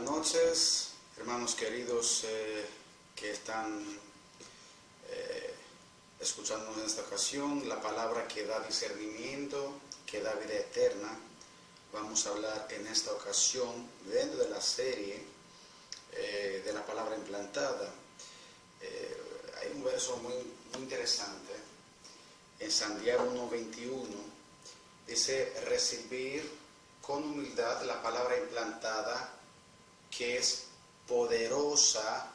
Buenas noches, hermanos queridos que están escuchándonos en esta ocasión. La palabra que da discernimiento, que da vida eterna. Vamos a hablar en esta ocasión, dentro de la serie de la palabra implantada. Hay un verso muy interesante en Santiago 1:21. Dice: recibir con humildad la palabra implantada, que es poderosa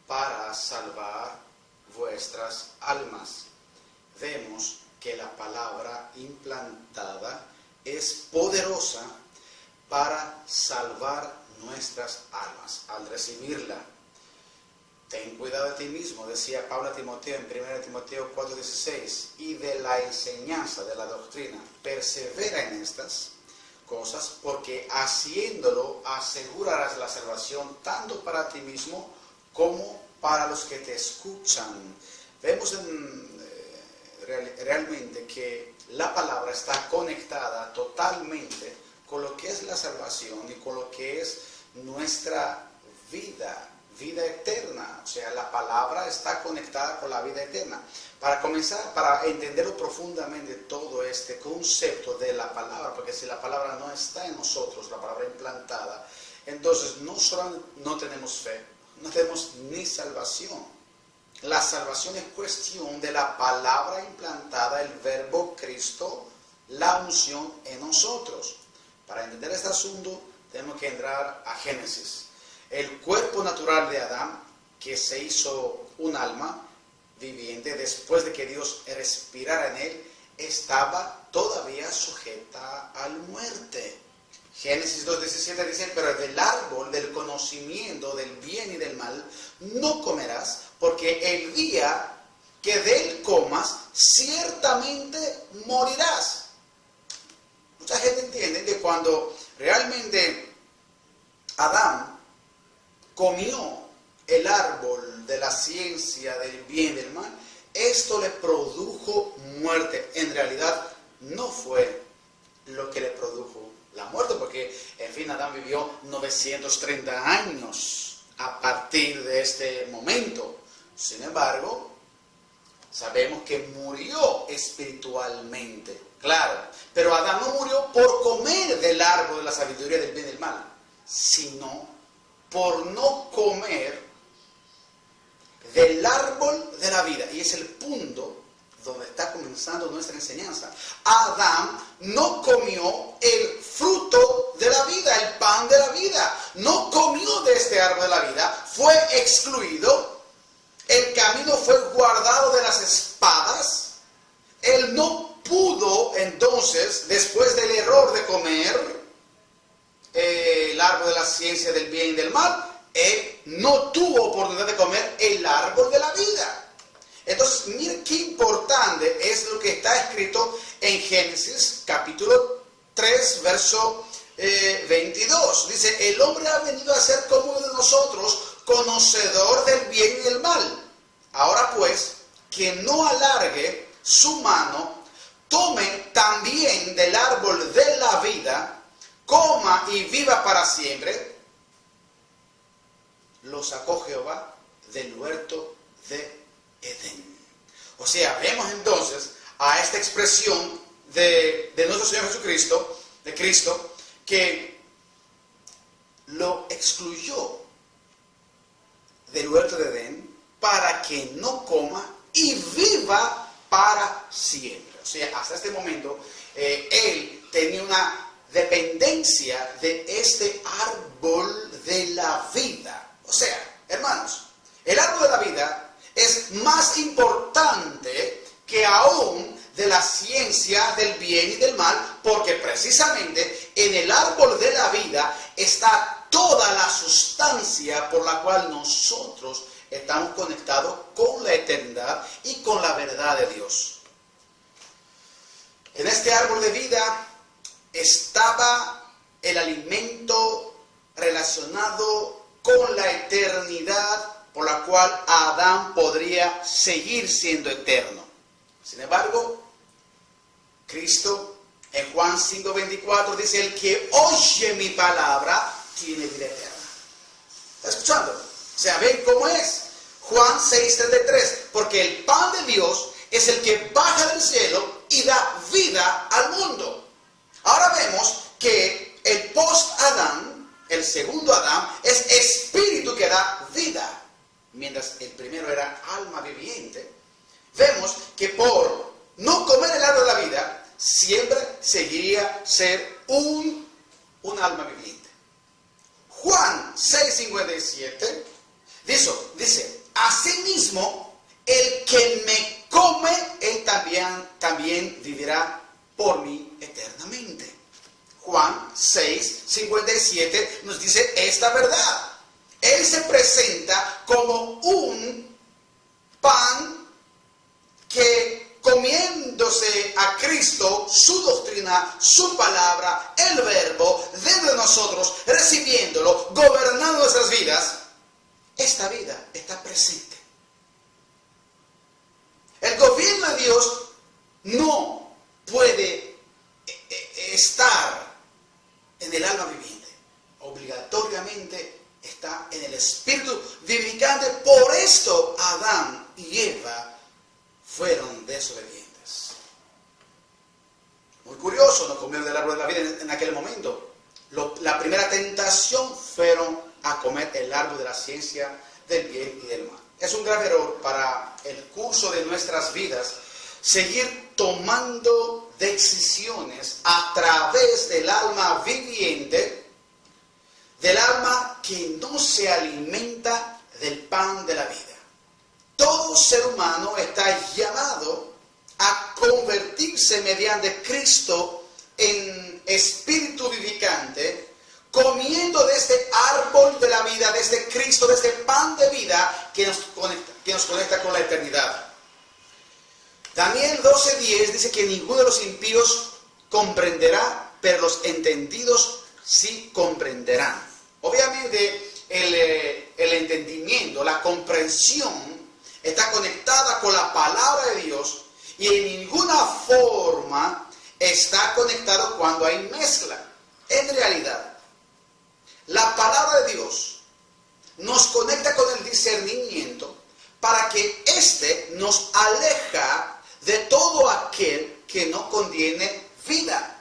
para salvar vuestras almas. Vemos que la palabra implantada es poderosa para salvar nuestras almas. Al recibirla, ten cuidado de ti mismo, decía Pablo a Timoteo en 1 Timoteo 4:16, y de la enseñanza, de la doctrina, persevera en estas cosas, porque haciéndolo asegurarás la salvación tanto para ti mismo como para los que te escuchan. Vemos realmente que la palabra está conectada totalmente con lo que es la salvación y con lo que es nuestra vida eterna. O sea, la palabra está conectada con la vida eterna. Para comenzar, para entenderlo profundamente todo este concepto de la palabra, porque si la palabra no está en nosotros, la palabra implantada, entonces no solo no tenemos fe, no tenemos ni salvación. La salvación es cuestión de la palabra implantada, el verbo Cristo, la unción en nosotros. Para entender este asunto tenemos que entrar a Génesis. El cuerpo natural de Adán, que se hizo un alma viviente después de que Dios respirara en él, estaba todavía sujeta a la muerte. Génesis 2:17 dice: pero del árbol del conocimiento del bien y del mal no comerás, porque el día que de él comas, ciertamente morirás. Mucha gente entiende que cuando realmente Adán comió el árbol de la ciencia del bien y del mal, esto le produjo muerte. En realidad no fue lo que le produjo la muerte, porque en fin, Adán vivió 930 años a partir de este momento. Sin embargo, sabemos que murió espiritualmente, claro, pero Adán no murió por comer del árbol de la sabiduría del bien y del mal, sino por no comer del árbol de la vida. Y es el punto donde está comenzando nuestra enseñanza. Adán no comió el fruto de la vida, el pan de la vida. No comió de este árbol de la vida, fue excluido. El camino fue guardado de las espadas. Él no pudo entonces, después del error de comer el árbol de la ciencia del bien y del mal, él no tuvo oportunidad de comer el árbol de la vida. Entonces, miren qué importante es lo que está escrito en Génesis capítulo 3, verso 22. Dice: el hombre ha venido a ser como uno de nosotros, conocedor del bien y del mal. Ahora pues, que no alargue su mano, tome también del árbol de la vida, coma y viva para siempre. Lo sacó Jehová del huerto de Edén. O sea, vemos entonces a esta expresión de nuestro Señor Jesucristo, de Cristo, que lo excluyó del huerto de Edén para que no coma y viva para siempre. O sea, hasta este momento él tenía una dependencia de este árbol de la vida. O sea, hermanos, el árbol de la vida es más importante que aún de la ciencia del bien y del mal, porque precisamente en el árbol de la vida está toda la sustancia por la cual nosotros estamos conectados con la eternidad y con la verdad de Dios. En este árbol de vida estaba el alimento relacionado con la eternidad, por la cual Adán podría seguir siendo eterno. Sin embargo, Cristo Juan 5:24 dice: el que oye mi palabra tiene vida eterna. ¿Está escuchando? O sea, ven cómo es. Juan 6:33. Porque el pan de Dios es el que baja del cielo y da vida al mundo. Ahora vemos que el post-Adán, el segundo Adán, es espíritu que da vida, mientras el primero era alma viviente. Vemos que por no comer el árbol de la vida, siempre seguiría ser un alma viviente. Juan 6:57 dice, asimismo, el que me come, él también vivirá por mí eternamente. Juan 6:57 nos dice esta verdad. Él se presenta como un pan que, comiéndose a Cristo, su doctrina, su palabra, el verbo, dentro de nosotros, recibiéndolo, gobernando nuestras vidas, esta vida está presente. El gobierno de Dios no puede estar en el alma viviente. Obligatoriamente está en el espíritu vivificante. Por esto Adán y Eva fueron desobedientes. Muy curioso, no comieron del árbol de la vida en aquel momento. La primera tentación fueron a comer el árbol de la ciencia del bien y del mal. Es un grave error para el curso de nuestras vidas seguir tomando decisiones a través del alma viviente, del alma que no se alimenta del pan de la vida. Todo ser humano está llamado a convertirse mediante Cristo en espíritu vivificante, comiendo de este árbol de la vida, de este Cristo, de este pan de vida que nos conecta con la eternidad. Daniel 12:10 dice que ninguno de los impíos comprenderá, pero los entendidos sí comprenderán. Obviamente el entendimiento, la comprensión está conectada con la palabra de Dios y en ninguna forma está conectado cuando hay mezcla. En realidad, la palabra de Dios nos conecta con el discernimiento para que éste nos aleja de todo aquel que no contiene vida.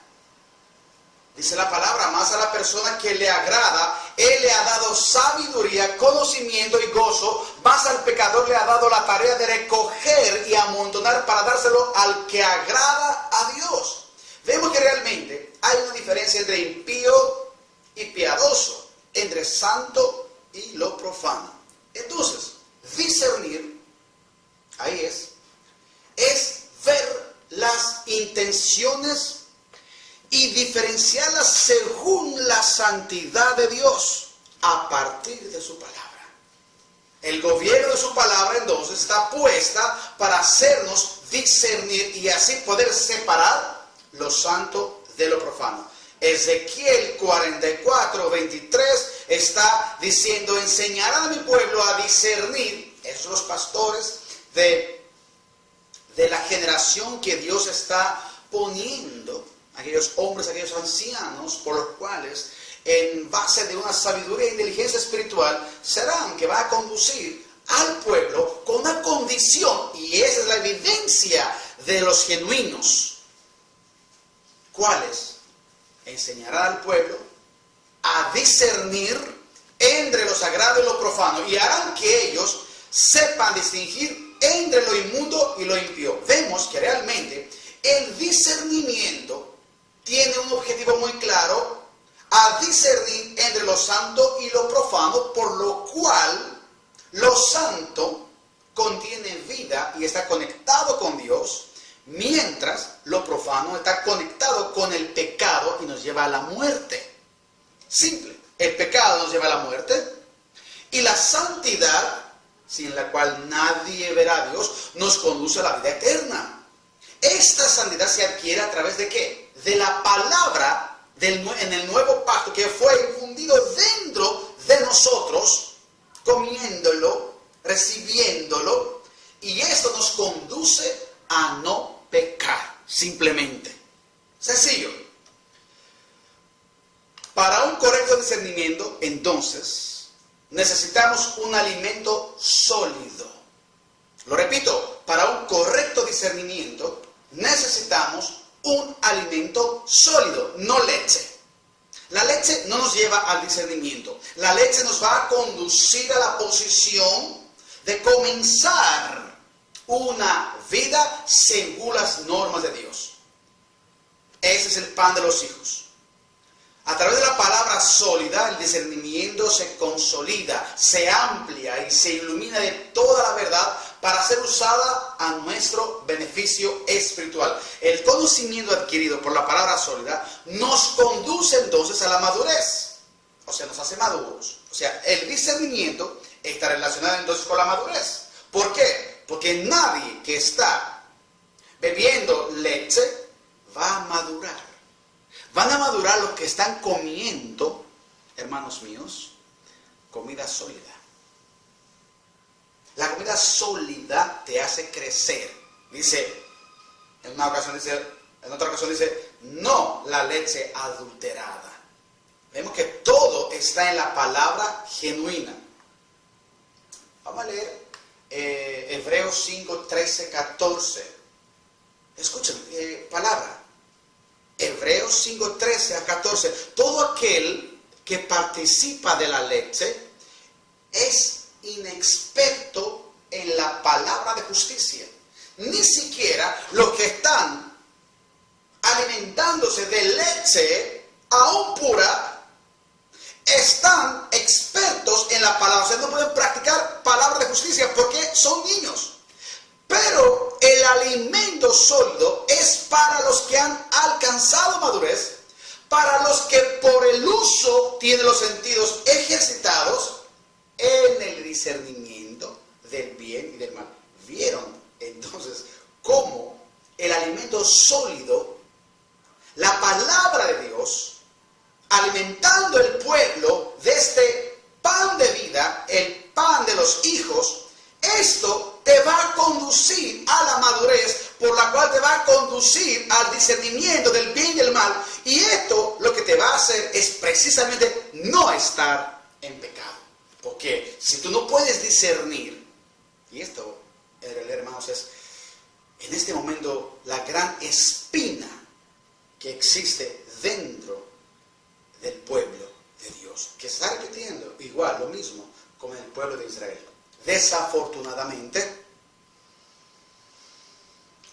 Dice la palabra, más a la persona que le agrada, Él le ha dado sabiduría, conocimiento y gozo, más al pecador le ha dado la tarea de recoger y amontonar para dárselo al que agrada a Dios. Vemos que realmente hay una diferencia entre impío y piadoso, entre santo y lo profano. Entonces, discernir, ahí es ver las intenciones y diferenciarlas según la santidad de Dios a partir de su palabra. El gobierno de su palabra entonces está puesta para hacernos discernir y así poder separar lo santo de lo profano. Ezequiel 44:23 está diciendo, enseñarán a mi pueblo a discernir, esos los pastores de la generación que Dios está poniendo, aquellos hombres, aquellos ancianos, por los cuales, en base de una sabiduría e inteligencia espiritual, serán que va a conducir al pueblo con una condición, y esa es la evidencia de los genuinos. ¿Cuáles? Enseñará al pueblo a discernir entre lo sagrado y lo profano, y harán que ellos sepan distinguir entre lo inmundo y lo impío. Vemos que realmente el discernimiento tiene un objetivo muy claro, a discernir entre lo santo y lo profano, por lo cual lo santo contiene vida y está conectado con Dios, mientras lo profano está conectado con el pecado y nos lleva a la muerte. Simple, el pecado nos lleva a la muerte y la santidad, sin la cual nadie verá a Dios, nos conduce a la vida eterna. Esta santidad se adquiere a través de ¿qué? De la palabra en el nuevo pacto que fue infundido dentro de nosotros, comiéndolo, recibiéndolo, y esto nos conduce a no pecar, simplemente. Sencillo. Para un correcto discernimiento, entonces, necesitamos un alimento sólido. Lo repito, para un correcto discernimiento necesitamos un alimento sólido, no leche. La leche no nos lleva al discernimiento. La leche nos va a conducir a la posición de comenzar una vida según las normas de Dios. Ese es el pan de los hijos. A través de la palabra sólida, el discernimiento se consolida, se amplia y se ilumina de toda la verdad para ser usada a nuestro beneficio espiritual. El conocimiento adquirido por la palabra sólida nos conduce entonces a la madurez. O sea, nos hace maduros. O sea, el discernimiento está relacionado entonces con la madurez. ¿Por qué? Porque nadie que está bebiendo leche va a madurar. Van a madurar los que están comiendo, hermanos míos, comida sólida. La comida sólida te hace crecer. Dice, en otra ocasión dice, no la leche adulterada. Vemos que todo está en la palabra genuina. Vamos a leer Hebreos 5, 13, 14. Escuchen, palabra. Hebreos 5, 13 a 14. Todo aquel que participa de la leche es inexperto en la palabra de justicia. Ni siquiera los que están alimentándose de leche aún pura están expertos en la palabra. O sea, no pueden practicar palabra de justicia porque son niños. Pero el alimento sólido es para los que han alcanzado madurez, para los que por el uso tienen los sentidos ejercitados en el discernimiento del bien y del mal. ¿Vieron entonces cómo el alimento sólido, la palabra de Dios, alimentando el pueblo de este pan de vida, el pan de los hijos, esto te va a conducir a la madurez, por la cual te va a conducir al discernimiento del bien y del mal. Y esto lo que te va a hacer es precisamente no estar en pecado. Porque si tú no puedes discernir, y esto, hermanos, es en este momento la gran espina que existe dentro del pueblo de Dios, que se está repitiendo igual, lo mismo con el pueblo de Israel. Desafortunadamente,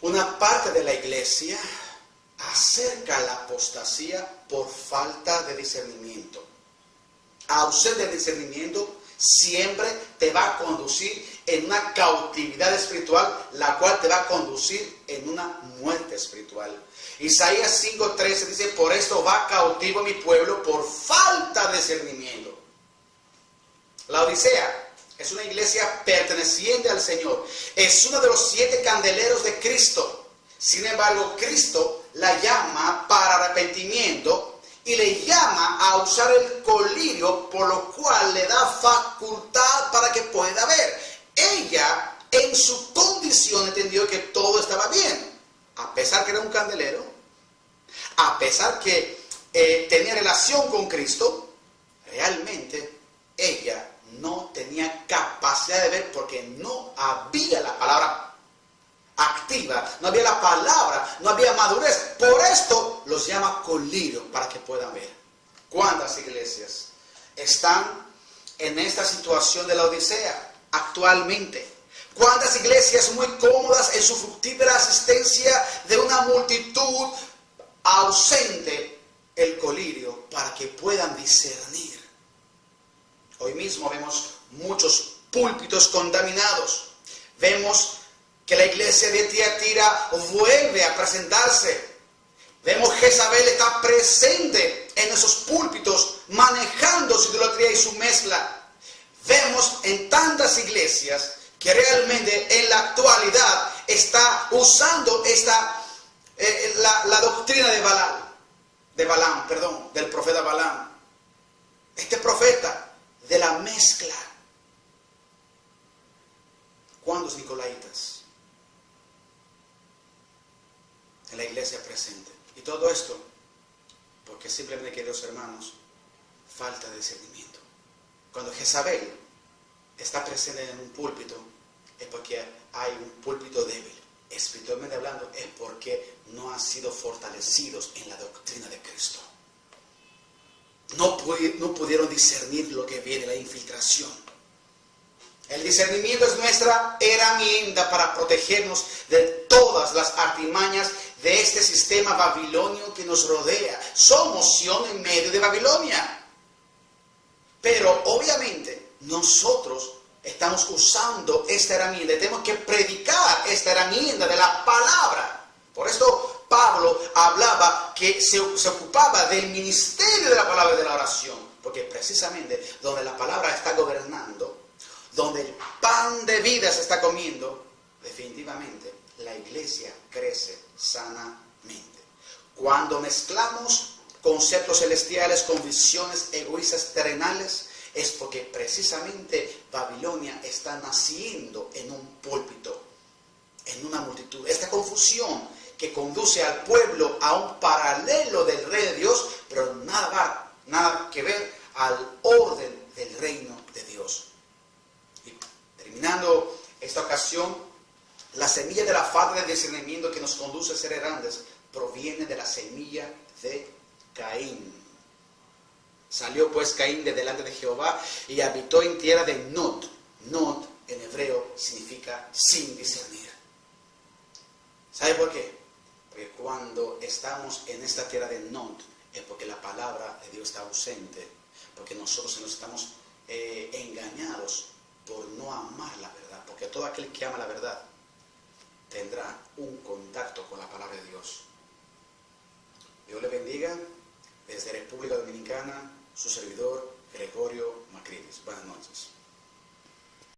una parte de la iglesia acerca la apostasía por falta de discernimiento. Ausencia de discernimiento siempre te va a conducir en una cautividad espiritual, la cual te va a conducir en una muerte espiritual. Isaías 5:13 dice, por esto va cautivo mi pueblo por falta de discernimiento. La Odisea es una iglesia perteneciente al Señor. Es uno de los 7 candeleros de Cristo. Sin embargo, Cristo la llama para arrepentimiento y le llama a usar el colirio, por lo cual le da facultad para que pueda ver. Ella, en su condición, entendió que todo estaba bien. A pesar que era un candelero, a pesar que tenía relación con Cristo, realmente ella no tenía capacidad de ver porque no había la palabra activa, no había la palabra, no había madurez. Por esto los llama colirio, para que puedan ver. ¿Cuántas iglesias están en esta situación de la Odisea actualmente? ¿Cuántas iglesias muy cómodas en su fructífera asistencia de una multitud ausente el colirio para que puedan discernir? Hoy mismo vemos muchos púlpitos contaminados. Vemos que la iglesia de Tiatira vuelve a presentarse. Vemos que Jezabel está presente en esos púlpitos, manejando su idolatría y su mezcla. Vemos en tantas iglesias que realmente en la actualidad está usando la doctrina del profeta Balaam. Este profeta de la mezcla. ¿Cuántos nicolaitas en la iglesia presente? Y todo esto porque simplemente, queridos hermanos, falta de discernimiento. Cuando Jezabel está presente en un púlpito, es porque hay un púlpito débil. Espiritualmente hablando, es porque no han sido fortalecidos en la doctrina de Cristo. No pudieron discernir lo que viene, la infiltración. El discernimiento es nuestra herramienta para protegernos de todas las artimañas de este sistema babilonio que nos rodea. Somos Sión en medio de Babilonia. Pero obviamente nosotros estamos usando esta herramienta. Tenemos que predicar esta herramienta de la palabra. Por esto Pablo hablaba que se ocupaba del ministerio de la palabra y de la oración. Porque precisamente donde la palabra está gobernando, donde el pan de vida se está comiendo, definitivamente la iglesia crece sanamente. Cuando mezclamos conceptos celestiales con visiones egoístas terrenales, es porque precisamente Babilonia está naciendo en un púlpito, en una multitud. Esta confusión que conduce al pueblo a un paralelo del rey de Dios, pero nada que ver al orden del reino de Dios. Y terminando esta ocasión, la semilla de la falta de discernimiento que nos conduce a ser grandes proviene de la semilla de Caín. Salió pues Caín de delante de Jehová y habitó en tierra de Nod. Nod en hebreo significa sin discernir. ¿Sabe por qué? Porque cuando estamos en esta tierra de Nod es porque la palabra de Dios está ausente, porque nosotros nos estamos engañados por no amar la verdad, porque todo aquel que ama la verdad tendrá un contacto con la palabra de Dios. Dios le bendiga. Desde República Dominicana, su servidor Gregorio Macridis. Buenas noches.